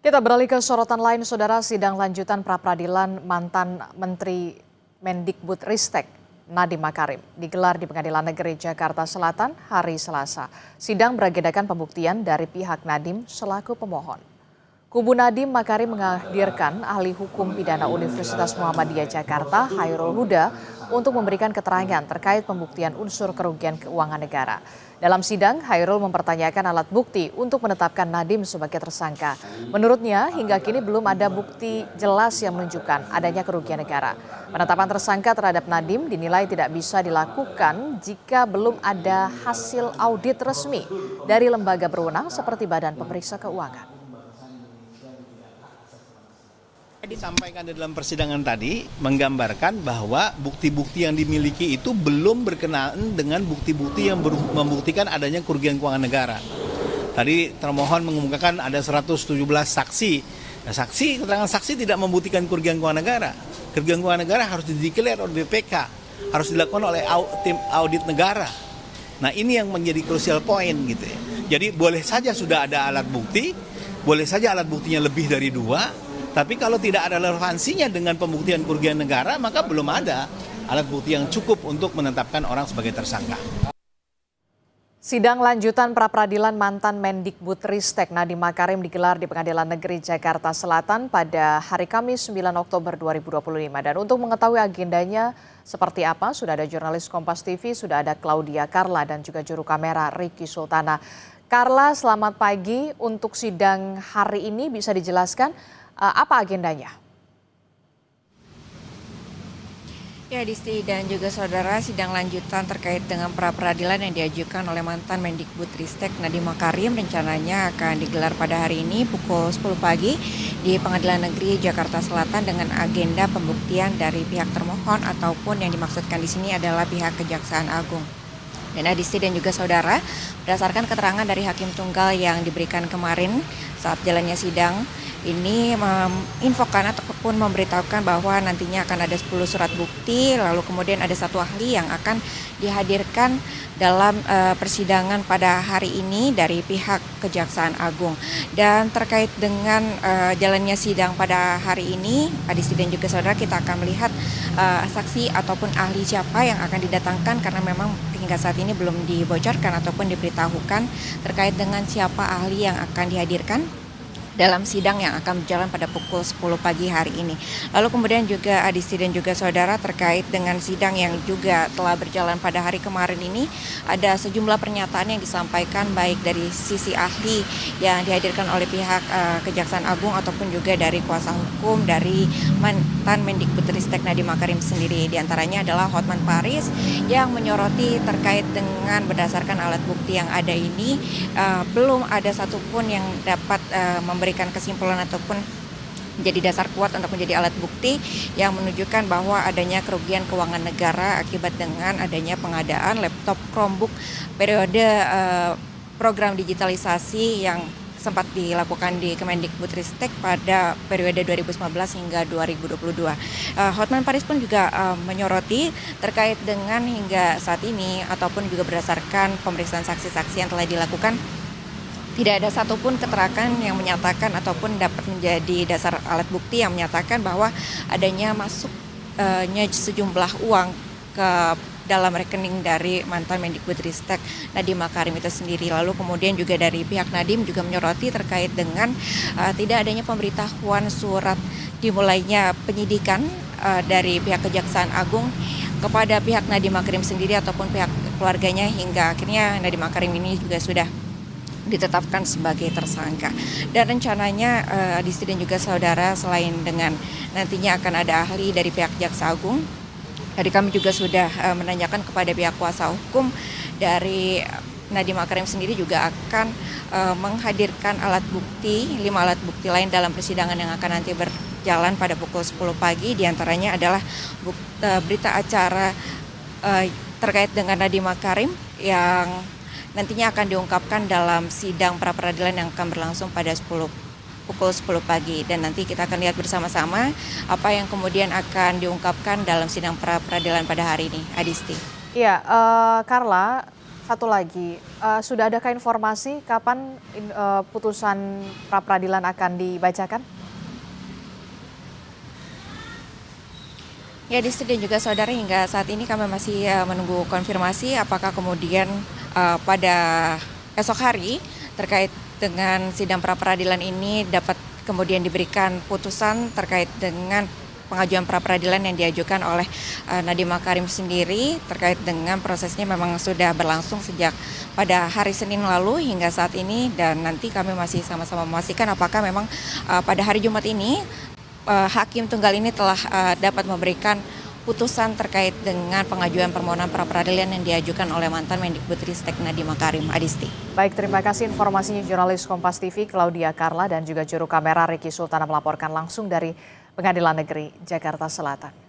Kita beralih ke sorotan lain, Saudara. Sidang lanjutan pra-peradilan mantan Menteri Mendikbudristek Nadiem Makarim digelar di Pengadilan Negeri Jakarta Selatan hari Selasa. Sidang beragendakan pembuktian dari pihak Nadiem selaku pemohon. Kubu Nadiem Makarim menghadirkan ahli hukum pidana Universitas Muhammadiyah Jakarta, Hairul Huda, untuk memberikan keterangan terkait pembuktian unsur kerugian keuangan negara. Dalam sidang, Hairul mempertanyakan alat bukti untuk menetapkan Nadiem sebagai tersangka. Menurutnya, hingga kini belum ada bukti jelas yang menunjukkan adanya kerugian negara. Penetapan tersangka terhadap Nadiem dinilai tidak bisa dilakukan jika belum ada hasil audit resmi dari lembaga berwenang seperti Badan Pemeriksa Keuangan. Disampaikan dalam persidangan tadi menggambarkan bahwa bukti-bukti yang dimiliki itu belum berkenaan dengan bukti-bukti yang membuktikan adanya kerugian keuangan negara. Tadi termohon mengemukakan ada 117 saksi. Nah, keterangan saksi tidak membuktikan kerugian keuangan negara. Kerugian keuangan negara harus dideklar oleh BPK, harus dilakukan oleh tim audit negara. Nah, ini yang menjadi crucial point gitu ya. Jadi boleh saja sudah ada alat bukti, boleh saja alat buktinya lebih dari 2. Tapi kalau tidak ada relevansinya dengan pembuktian kerugian negara, maka belum ada alat bukti yang cukup untuk menetapkan orang sebagai tersangka. Sidang lanjutan pra-peradilan mantan Mendikbudristek Nadiem Makarim digelar di Pengadilan Negeri Jakarta Selatan pada hari Kamis 9 Oktober 2025. Dan untuk mengetahui agendanya seperti apa, sudah ada jurnalis Kompas TV, sudah ada Claudia Carla dan juga juru kamera Ricky Sultana. Carla, selamat pagi. Untuk sidang hari ini bisa dijelaskan apa agendanya? Ya, Disti dan juga saudara, sidang lanjutan terkait dengan pra-peradilan yang diajukan oleh mantan Mendikbudristek Nadiem Makarim rencananya akan digelar pada hari ini pukul 10 pagi di Pengadilan Negeri Jakarta Selatan dengan agenda pembuktian dari pihak termohon ataupun yang dimaksudkan di sini adalah pihak Kejaksaan Agung. Dan Adisti dan juga saudara, berdasarkan keterangan dari Hakim Tunggal yang diberikan kemarin saat jalannya sidang, ini menginfokan ataupun memberitahukan bahwa nantinya akan ada 10 surat bukti, lalu kemudian ada satu ahli yang akan dihadirkan dalam persidangan pada hari ini dari pihak Kejaksaan Agung. Dan terkait dengan jalannya sidang pada hari ini, Adisti dan juga saudara, kita akan melihat saksi ataupun ahli siapa yang akan didatangkan karena memang hingga saat ini belum dibocorkan ataupun diberitahukan terkait dengan siapa ahli yang akan dihadirkan dalam sidang yang akan berjalan pada pukul 10 pagi hari ini. Lalu kemudian juga Adisti dan juga saudara, terkait dengan sidang yang juga telah berjalan pada hari kemarin ini, ada sejumlah pernyataan yang disampaikan baik dari sisi ahli yang dihadirkan oleh pihak Kejaksaan Agung ataupun juga dari kuasa hukum dari mantan Mendikbudristek Nadiem Makarim sendiri. Di antaranya adalah Hotman Paris yang menyoroti terkait dengan berdasarkan alat bukti yang ada ini, belum ada satupun yang dapat memberikan kesimpulan ataupun menjadi dasar kuat untuk menjadi alat bukti yang menunjukkan bahwa adanya kerugian keuangan negara akibat dengan adanya pengadaan laptop Chromebook periode program digitalisasi yang sempat dilakukan di Kemendikbudristek pada periode 2019 hingga 2022. Hotman Paris pun juga menyoroti terkait dengan hingga saat ini ataupun juga berdasarkan pemeriksaan saksi-saksi yang telah dilakukan, tidak ada satupun keterangan yang menyatakan ataupun dapat menjadi dasar alat bukti yang menyatakan bahwa adanya masuknya sejumlah uang ke dalam rekening dari mantan Mendikbudristek Nadiem Makarim itu sendiri. Lalu kemudian juga dari pihak Nadiem juga menyoroti terkait dengan tidak adanya pemberitahuan surat dimulainya penyidikan dari pihak Kejaksaan Agung kepada pihak Nadiem Makarim sendiri ataupun pihak keluarganya, hingga akhirnya Nadiem Makarim ini juga sudah ditetapkan sebagai tersangka. Dan rencananya Adisti dan juga saudara, selain dengan nantinya akan ada ahli dari pihak Jaksa Agung, tadi kami juga sudah menanyakan kepada pihak kuasa hukum dari Nadiem Makarim sendiri juga akan menghadirkan alat bukti, 5 alat bukti lain dalam persidangan yang akan nanti berjalan pada pukul 10 pagi. Di antaranya adalah berita acara terkait dengan Nadiem Makarim yang nantinya akan diungkapkan dalam sidang pra-peradilan yang akan berlangsung pada pukul 10 pagi. Dan nanti kita akan lihat bersama-sama apa yang kemudian akan diungkapkan dalam sidang pra-peradilan pada hari ini. Adisti. Iya, Carla, Satu lagi, sudah adakah informasi kapan putusan pra-peradilan akan dibacakan? Ya, Disti dan juga saudara, hingga saat ini kami masih menunggu konfirmasi apakah kemudian pada esok hari terkait dengan sidang pra-peradilan ini dapat kemudian diberikan putusan terkait dengan pengajuan pra-peradilan yang diajukan oleh Nadiem Makarim sendiri. Terkait dengan prosesnya memang sudah berlangsung sejak pada hari Senin lalu hingga saat ini, dan nanti kami masih sama-sama memastikan apakah memang pada hari Jumat ini Hakim Tunggal ini telah dapat memberikan putusan terkait dengan pengajuan permohonan pra-peradilan yang diajukan oleh mantan Mendikbudristek Nadiem Makarim. Adisti. Baik, terima kasih informasinya jurnalis Kompas TV Claudia Carla dan juga juru kamera Ricky Sultana melaporkan langsung dari Pengadilan Negeri Jakarta Selatan.